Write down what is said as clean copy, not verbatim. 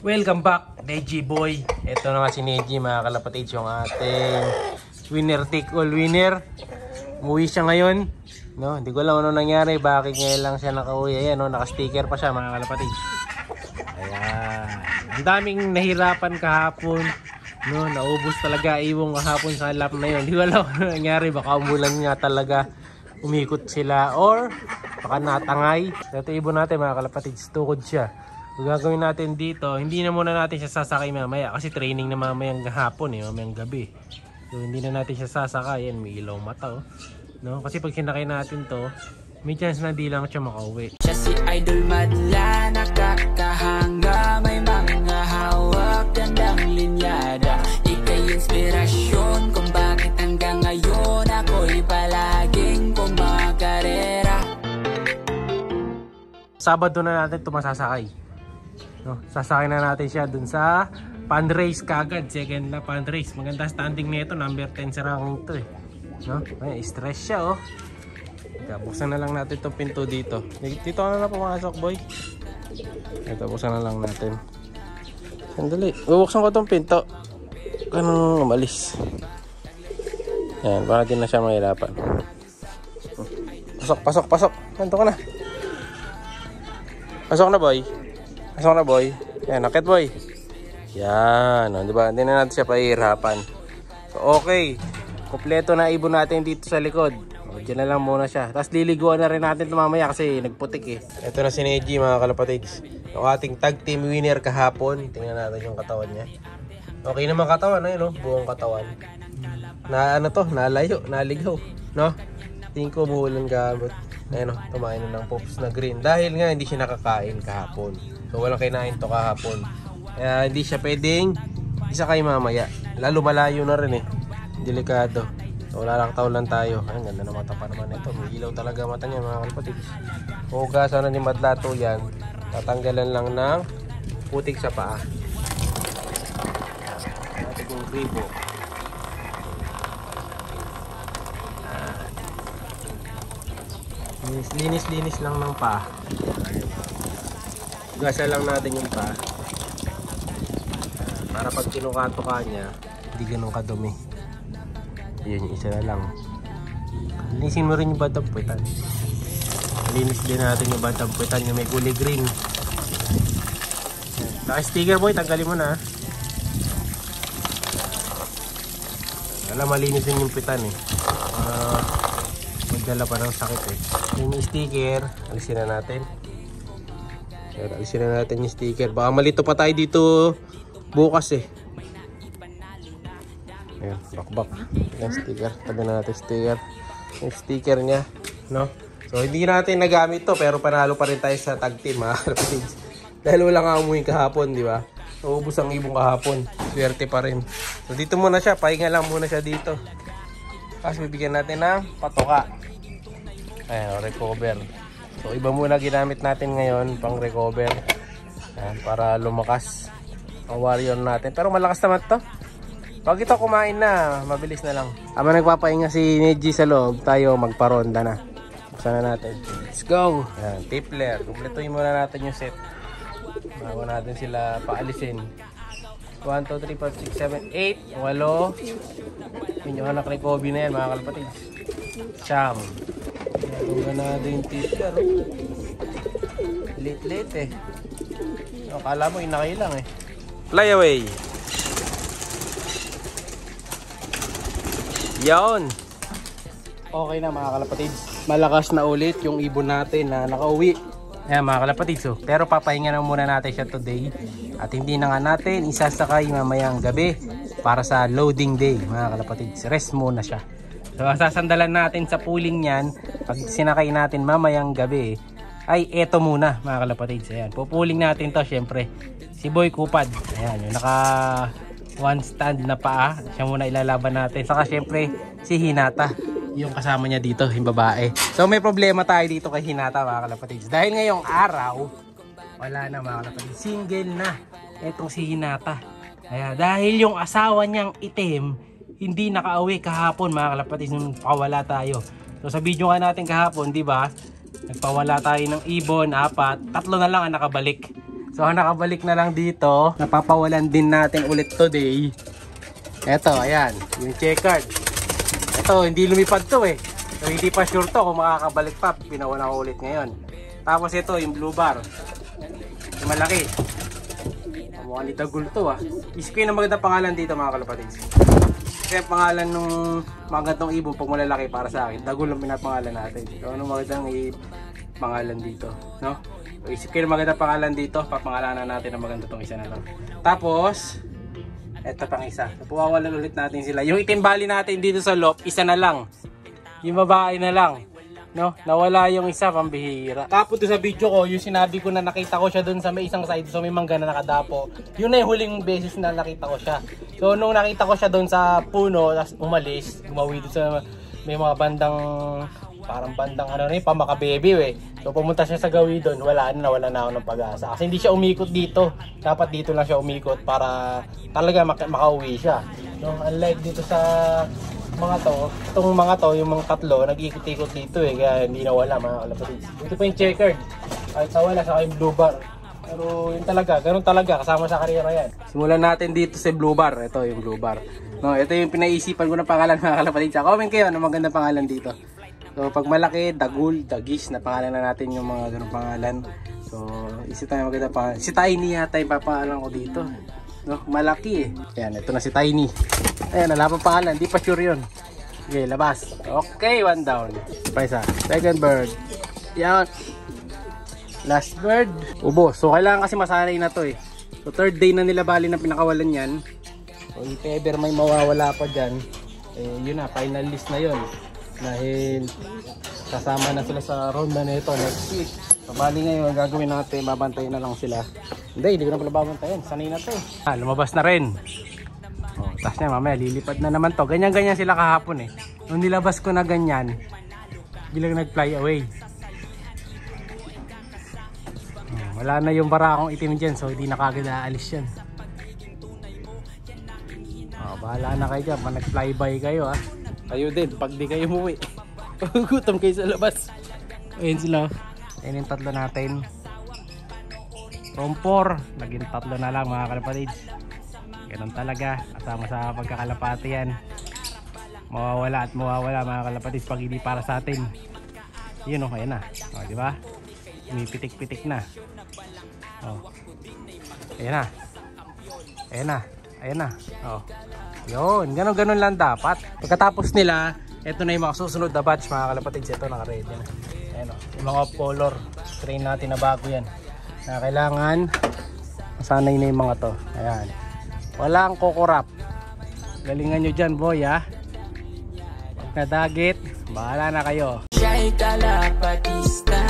Welcome back, Neji Boy. Ito na nga si Neji, mga kalapatids, yung ating winner take all winner. Umuwi siya ngayon, no? Hindi ko alam ano nangyari, bakit ngayon lang siya nakauwi. Ayan, no? Naka-sticker pa siya, mga kalapatids. Ayan, ang daming nahirapan kahapon, no? Naubos talaga iwong kahapon sa lap na yun. Hindi ko alam ano nangyari, baka umulan nga talaga, umikot sila, or baka natangay. Ito ibon natin, mga kalapatids, tukod siya. So, gagawin natin dito, hindi na muna natin siya sasakay mamaya kasi training na mamayang hapon mamayang gabi. So hindi na natin siya sasakay. Yan, may ilaw mata, oh. No? Kasi pag sinakay natin to, may chance na di lang siya makauwi. Siya si Idol madla, nakakahanga, may mga hawak, gandang linyada. Ika'y inspirasyon kung bakit hanggang ngayon ako'y palaging kumakarera. Sabado na natin ito masasakay. No, sasakay na natin siya dun sa pan race kagad, second na pan race. Maganda standing nito, number 10 sa ranking to no? Ay, stress siya, oh. Buksan na lang natin itong pinto dito. Dito ka na pumasok, boy. Ito, buksan na lang natin. Sandali, bubuksan ko itong pinto. Ganun umalis. Yan, para din na siya mahirapan. Pasok. Nandito ka na. Pasok na, boy. Pasok na, boy. Ayan, akit, boy. Yan, no, diba? Hindi na natin siya pahihirapan. So, okay. Kompleto na ibon natin dito sa likod. O, dyan na lang muna siya. Tapos liliguan na rin natin ito mamaya kasi nagputik eh. Ito na si Neji, mga kalapatids. Yung ating tag team winner kahapon. Tingnan natin yung katawan niya. Okay naman katawan, ayun, no? Buong katawan. Na ano to? Nalayo, naligaw, no? Tingin ko buhulan gamot. Ayun, no? Tumain na ng pops na green. Dahil nga hindi siya nakakain kahapon. So walang kinain to kahapon. Kaya hindi siya pwedeng isakay mamaya. Lalo malayo na rin eh. Delikado. So wala lang taon lang tayo. Ayun, ganda na mata pa naman ito. May ilaw talaga mata niya, mga kalapatids. Hugasan na ni Madlato yan. Tatanggalan lang ng putik sa paa. Natin yung gribo. Linis lang ng paa. Gasa lang natin yung paa. Para pag kinukato ka niya, hindi ganun kadumi. Ayun, yung isa na lang. Linisin mo rin yung batang puwetan. Linis din natin yung batang puwetan, yung may kulay green. Naka-sticker, boy, tanggalin mo na. Alam, malinis din yung puwetan eh. Magdala pa ng sakit eh. Yung sticker, alisin na natin. Alisin na natin yung sticker. Baka malito pa tayo dito bukas eh. Ayan, bakbak. Yung sticker. Tabi na natin sticker. Yung sticker niya, no? So hindi natin nagamit to, pero panalo pa rin tayo sa tag team, mga kalapatids. Dahil wala nga umuwi kahapon, di ba? Naubos ang ibong kahapon. Swerte pa rin. So dito muna siya. Pahinga lang muna siya dito. Tapos bibigyan natin ng patoka. Ayan, recover. So iba muna ginamit natin ngayon pang recover. Ayan, para lumakas ang warrior natin. Pero malakas naman to. Pag ito kumain na, mabilis na lang. Ama nagpapahinga si Neji sa loob, tayo magparonda na. Buksan na natin. Let's go! Ayan, tipler. Kumpletuhin muna natin yung set. Bago natin sila paalisin. 1, 2, 3, 4, 6, 7, 8 8 yung anak ni Kobe na yan, mga kalapatids. Siyam. Nagawin natin yung tipler, oh. Late eh. Akala mo inakailang eh. Fly away. Yan. Okay na, mga kalapatids. Malakas na ulit yung ibon natin na nakauwi. Ayan, mga kalapatids, oh. Pero papahinga na muna natin siya today. At hindi na nga natin isasakay mamayang gabi para sa loading day, mga kalapatids. Rest muna siya. So sasandalan natin sa pooling niyan. Pag sinakay natin mamayang gabi, ay eto muna, mga kalapatids. Ayan, pupuling natin to syempre. Si Boy Kupad. Ayan, yung naka one stand na paa. Siya muna ilalaban natin. Saka syempre si Hinata, yung kasama niya dito, yung babae. So may problema tayo dito kay Hinata, mga kalapatids. Dahil ngayong araw, wala na, mga kalapatids. Single na etong si Hinata. Ayan, dahil yung asawa niyang itim hindi nakauwi kahapon, mga kalapatids, nung pawala tayo. So sa video nga natin kahapon, di ba? Nagpawala tayo ng ibon, 4, 3 na lang ang nakabalik. So nakabalik na lang dito. Napapawalan din natin ulit today. Eto, ayan, yung checkered. Ito, hindi lumipad to eh. So hindi pa sure to kung makakabalik pa. Pinawalan ko ulit ngayon. Tapos ito, yung blue bar. Yung malaki. Mukhang itagul to ah. Isip ko yung magandang pangalan dito mga kalapatids. Kasi ang pangalan nung magandang ibon pag malalaki para sa akin, dagul ang pinapangalan natin. So anong magandang pangalan dito, no? So, isip ko yung magandang pangalan dito, papangalanan natin ang maganda tong isa na to. Tapos, eto pang isa. Puwawalan ulit natin sila. Yung itimbali natin dito sa loft, isa na lang. Yung babae na lang. No? Nawala yung isa, pambihira. Tapos sa video ko, yung sinabi ko na nakita ko siya doon sa may isang side, so may mangga na nakadapo. Yun na yung huling beses na nakita ko siya. So nung nakita ko siya doon sa puno, tapos umalis, umawi doon sa may mga bandang, parang bandang ano na yun, pamakabebe eh. So pumunta siya sa gawi doon, wala na ako ng pag-asa. Kasi hindi siya umikot dito. Dapat dito lang siya umikot para talaga makauwi siya. So unlike dito sa mga to, itong mga to, yung mga tatlo, nag-ikot-ikot dito eh, kaya hindi nawala mga kalapatids. Ito pa yung checkered, kahit sa wala, saka yung blue bar. Pero yun talaga, ganun talaga, kasama sa karera yan. Simulan natin dito sa blue bar, ito yung blue bar. No, ito yung pinaisipan ko na pangalan mga kalapatids. Comment kayo, ano magandang pangalan dito. So pag malaki, dagul, dagis, na pangalan na natin yung mga ganung pangalan. So isip tayo magandang pangalan. Si Tiny yata yung papangalan ko dito. No, malaki eh. Ayan, ito na si Tiny. Ayan, wala pa pangalan, hindi pa sure yun. Okay, labas. Okay, one down. Pa isa. Second bird. Yan. Last bird. Ubo. So kailangan kasi masanay na to eh. So third day na nila bali na pinakawalan yan. So if ever may mawawala pa dyan, eh yun na, final list na yun. Dahil kasama na sila sa ronda na ito next week. So bali ngayon, gagawin natin, babantayin na lang sila. Hindi ko na pala babantayin. Sanay na to eh. Lumabas na rin. Oh, tapos na mamaya lilipad na naman to. Ganyan-ganyan sila kahapon eh. Nung nilabas ko na ganyan, bilang nag-fly away. Oh, wala na yung bara akong itim dyan, so hindi na kagad aalis yan. Oh, bahala na kayo dyan. Pag nag-fly-by kayo ha. Kayo din, pag di kayo umuwi. Gutom kayo sa labas. Ayun sila. Ayun yung tatlo natin. From 4, naging 3 na lang mga kalapatids. Ganun talaga, kasama sa pagkakalapati yan. Mawawala at mawawala mga kalapatids pag hindi para sa atin. Yun o, ayan na. O, diba? Umipitik-pitik na. O. Ayan na. Ayan na. Ayan na. O. Yun, ganun-ganun lang dapat. Pagkatapos nila, ito na yung mga susunod na batch mga kalapatids. Ito naka-ready na. Ayan o, yung mga off-color. Train natin na bago yan. Na kailangan masanay na yung mga to. Ayan. Walang kukurap. Galingan nyo dyan boy ha. Pag nadagit, bahala na kayo. Siya'y kalapatista.